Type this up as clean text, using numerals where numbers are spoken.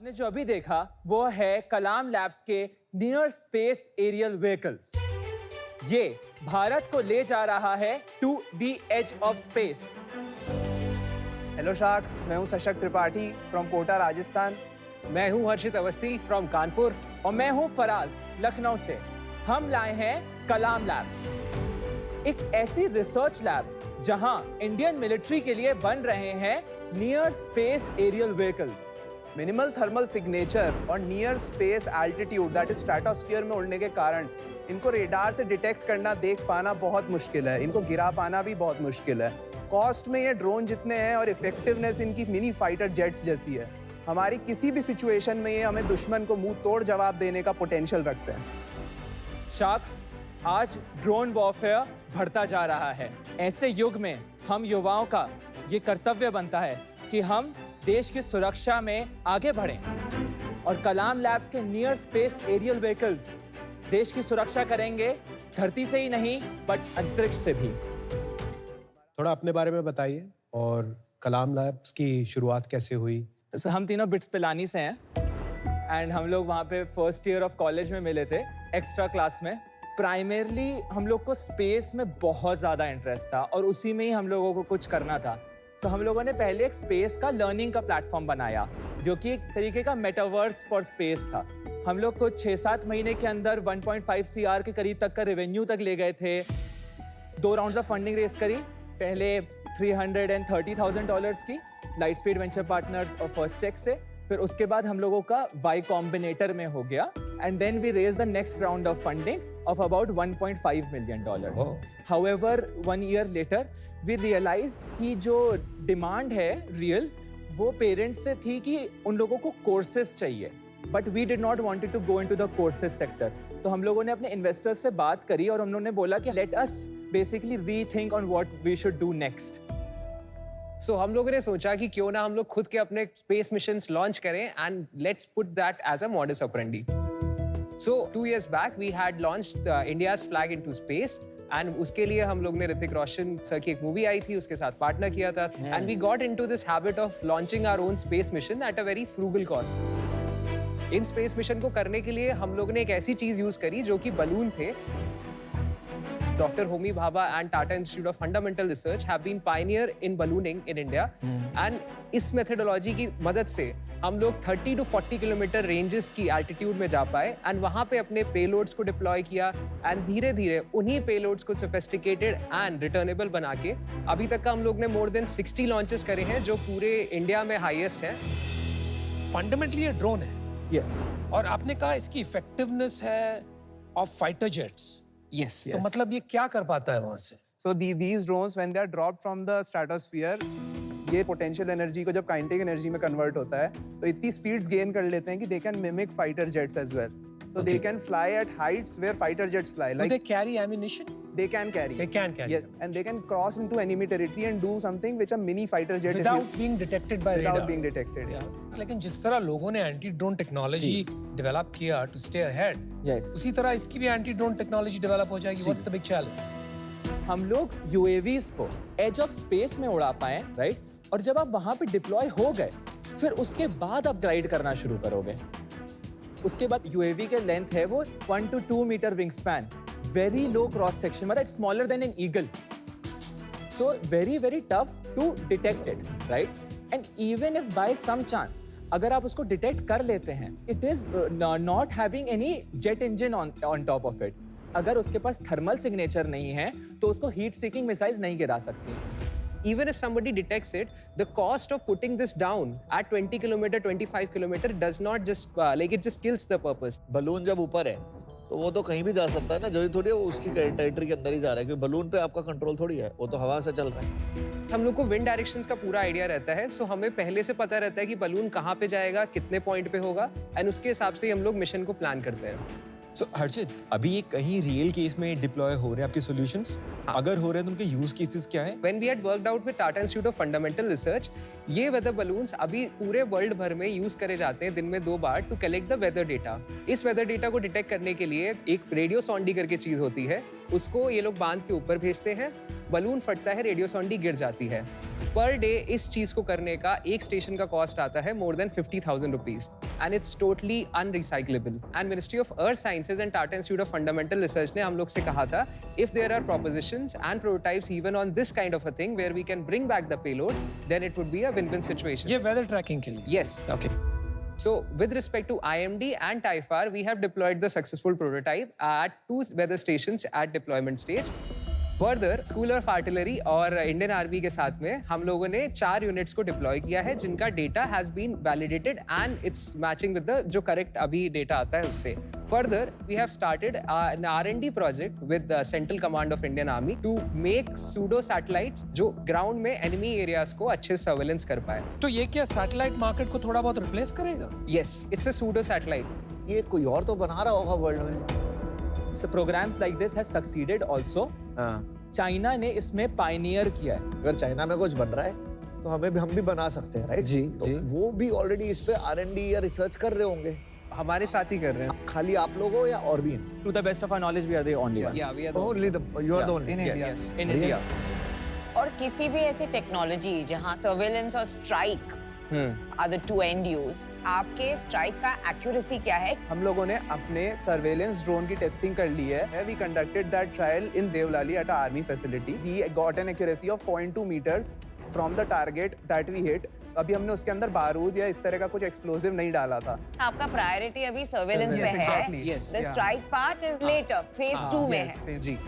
आपने जो अभी देखा वो है कलाम लैब्स के नियर स्पेस एरियल व्हीकल्स। ये भारत को ले जा रहा है to the edge of space. Hello sharks, मैं हूं सशक्त त्रिपाठी फ्रॉम कोटा, राजस्थान। मैं हूं हर्षित अवस्थी फ्रॉम कानपुर। और मैं हूं फराज, लखनऊ से। हम लाए हैं कलाम लैब्स, एक ऐसी रिसर्च लैब जहां इंडियन मिलिट्री के लिए बन रहे हैं near space aerial vehicles. Minimal thermal signature और near space altitude that is stratosphere में उड़ने के कारण इनको रेडार से डिटेक्ट करना, देख पाना बहुत मुश्किल है। इनको गिरा पाना भी बहुत मुश्किल है। कॉस्ट में ये ड्रोन जितने हैं और इफेक्टिवनेस इनकी मिनी फाइटर जेट्स जैसी है। हमारी किसी भी सिचुएशन में ये हमें दुश्मन को मुंह तोड़ जवाब देने का पोटेंशियल रखते हैं। शार्क्स, आज ड्रोन वॉरफेयर बढ़ता जा रहा है। ऐसे युग में हम युवाओं का ये कर्तव्य बनता है कि हम देश की सुरक्षा में आगे बढ़ें और कलाम लैब्स के नियर स्पेस एरियल व्हीकल्स देश की सुरक्षा करेंगे, धरती से ही नहीं बट अंतरिक्ष से भी। थोड़ा अपने बारे में बताइए और कलाम लैब्स की शुरुआत कैसे हुई? हम तीनों बिट्स पिलानी से हैं एंड हम लोग वहाँ पे फर्स्ट ईयर ऑफ कॉलेज में मिले थे, एक्स्ट्रा क्लास में। प्राइमरली हम लोग को स्पेस में बहुत ज़्यादा इंटरेस्ट था और उसी में ही हम लोगों को कुछ करना था। तो हम लोगों ने पहले एक स्पेस का लर्निंग का प्लेटफॉर्म बनाया जो कि एक तरीके का मेटावर्स फॉर स्पेस था। हम लोग को 6-7 महीने के अंदर 1.5 CR के करीब तक का रेवेन्यू तक ले गए थे। 2 राउंड्स ऑफ फंडिंग रेस करी, पहले $330,000 की लाइट स्पीड वेंचर पार्टनर्स और फर्स्ट चेक से। फिर उसके बाद हम लोगों का वाई कॉम्बिनेटर में हो गया and then we raise the next round of funding of about $1.5 million. However, 1 year later, we realized कि जो डिमांड है रियल वो पेरेंट्स से थी कि उन लोगों को कोर्सेज चाहिए, but we did not wanted to go into the courses sector. तो हम लोगों ने अपने इन्वेस्टर्स से बात करी और उन्होंने बोला कि let us basically rethink on what we should do next. So हम लोगों ने सोचा कि क्यों ना हम लोग खुद के अपने स्पेस मिशंस लॉन्च करें and let's put that as a modus operandi. So 2 years back we had launched India's flag into space and उसके लिए हम लोग ने ऋतिक रोशन सर की एक मूवी आई थी, उसके साथ पार्टनर किया था and we got into this habit of launching our own space mission at a very frugal cost. In space mission को करने के लिए हम लोग ने एक ऐसी चीज यूज करी जो कि बलून थे। Dr. Homi Bhabha and Tata Institute of Fundamental Research have been pioneer in ballooning in India and इस मेथडोलॉजी की मदद से हम लोग 30 to 40 किलोमीटर रेंजेस की एल्टीट्यूड में जा पाए एंड वहाँ पे अपने पेलोड्स को डिप्लॉय किया एंड धीरे धीरे उन्हीं पेलोड्स को सोफिस्टिकेटेड एंड रिटर्नेबल बना के अभी तक का हम लोग ने मोर देन 60 लॉन्चेस करे हैं जो पूरे इंडिया में हाईएस्ट है। फंडामेंटली ये ड्रोन है। Yes. और आपने कहा इसकी इफेक्टिवनेस है ऑफ फाइटर जेट्स। Yes. तो मतलब ये क्या कर पाता है वहां से? So these drones when they are dropped from the stratosphere, ये पोटेंशियल एनर्जी को जब काइनेटिक एनर्जी में कन्वर्ट होता है तो इतनी स्पीड्स गेन कर लेते हैं कि they can mimic fighter jets as well. So they can fly at heights where fighter jets fly. Do they carry ammunition? They can carry. They can carry. Yes, and they can cross into enemy territory and do something which a mini fighter jet Without being detected by radar. without being detected. Yeah. लेकिन जिस तरह लोगों ने anti drone technology develop किया to stay ahead, Yes. उसी तरह इसकी भी एंटी ड्रोन टेक्नोलॉजी डेवलप हो जाएगी। What's the big challenge? हम लोग UAVs को एज ऑफ स्पेस में उड़ा पाए, राइट? और जब आप वहां पे डिप्लॉय हो गए फिर उसके बाद आप ग्लाइड करना शुरू करोगे। उसके बाद UAV के लेंथ है वो 1 to 2 metre wing span, very low cross section, मतलब it's smaller than an eagle, so very very tough to detect it, right? And even if by some chance अगर आप उसको डिटेक्ट कर लेते हैं, it is not having any jet engine on top of it. अगर उसके पास thermal signature नहीं है तो उसको हीट सीकिंग मिसाइल्स नहीं गिरा सकती। Even if somebody detects it, the cost of putting this down at 20 kilometer, 25 kilometer does not just like it just kills the purpose. Balloon जब ऊपर है तो वो तो कहीं भी जा सकता है ना, जरूरी थोड़ी है वो उसकी टेरिटरी के अंदर ही जा रहा है, क्योंकि बलून पे आपका कंट्रोल थोड़ी है, वो तो हवा से चल रहा है। हम लोग को विंड डायरेक्शंस का पूरा आइडिया रहता है, सो हमें पहले से पता रहता है कि बलून कहाँ पे जाएगा, कितने पॉइंट पे होगा एंड उसके हिसाब से ही हम लोग मिशन को प्लान करते हैं। So, हर्षित, अभी ये कहीं रियल केस में डिप्लॉय हो रहे हैं आपके सॉल्यूशंस? अगर हो रहे हैं तो उनके यूज केसेस क्या है? When we had worked out with Tata Institute of Fundamental Research, ये वेदर बलून्स अभी पूरे वर्ल्ड भर में यूज करे जाते हैं दिन में 2 बार to collect the weather data. इस वेदर डेटा को डिटेक्ट करने के लिए एक रेडियो सॉन्डी करके चीज होती है, उसको ये लोग बांध के ऊपर भेजते हैं। बलून फटता है, रेडियो सोंडी गिर जाती है। पर डे इस चीज को करने का एक स्टेशन का कॉस्ट आता है more than 50,000 rupees and it's totally unrecyclable. And Ministry of Earth Sciences and Tata Institute of Fundamental Research ने हम लोग से कहा था if there are propositions and prototypes even on this kind of a thing where we can bring back the payload, then it would be a win-win situation. ये weather trekking के लिए। Yes. Okay. So, with respect to IMD and TIFAR, we have deployed the successful prototype at 2 weather stations at deployment stage. Further school of artillery और Indian army के साथ में हम लोगों ने 4 यूनिट्स को डिप्लॉय किया है जिनका data has been validated and it's matching with the जो करेक्ट अभी डेटा आता है उससे। Further we have started an R&D project with the central command of Indian army to make pseudo satellites जो ग्राउंड में एनिमी एरियाज को अच्छे surveillance कर पाए। तो ये क्या सैटेलाइट मार्केट को थोड़ा बहुत रिप्लेस करेगा? Yes, it's a pseudo satellite. ये कोई और तो बना रहा होगा वर्ल्ड में। So programs like this have succeeded also. China ने इसमें पायनियर किया है। अगर चाइना में कुछ बन रहा है तो हम भी बना सकते हैं, राइट? जी, तो जी। वो भी ऑलरेडी इस पे R&D या रिसर्च कर रहे होंगे। हमारे साथ ही कर रहे हैं। खाली आप लोग हो या और भी? To the best of our knowledge, we are the only ones. Yeah, we are the Only you are the only. In India. Yes, in India. और किसी भी ऐसी टेक्नोलॉजी जहाँ सर्वेलेंस और strike are the two end use, आपके strike का accuracy क्या है? हम लोगों ने अपने सर्वेलेंस ड्रोन की टेस्टिंग कर ली है। We conducted that trial in Devlali at our army facility. We got an accuracy of 0.2 meters from the target that we hit. अभी हमने उसके अंदर बारूद या इस तरह का कुछ एक्सप्लोसिव नहीं डाला था। आपका प्रायोरिटी अभी सर्वेलेंस पे Yes, है। exactly. Yes. The Yeah. Strike part is later, phase 2 में है। Yes, जी।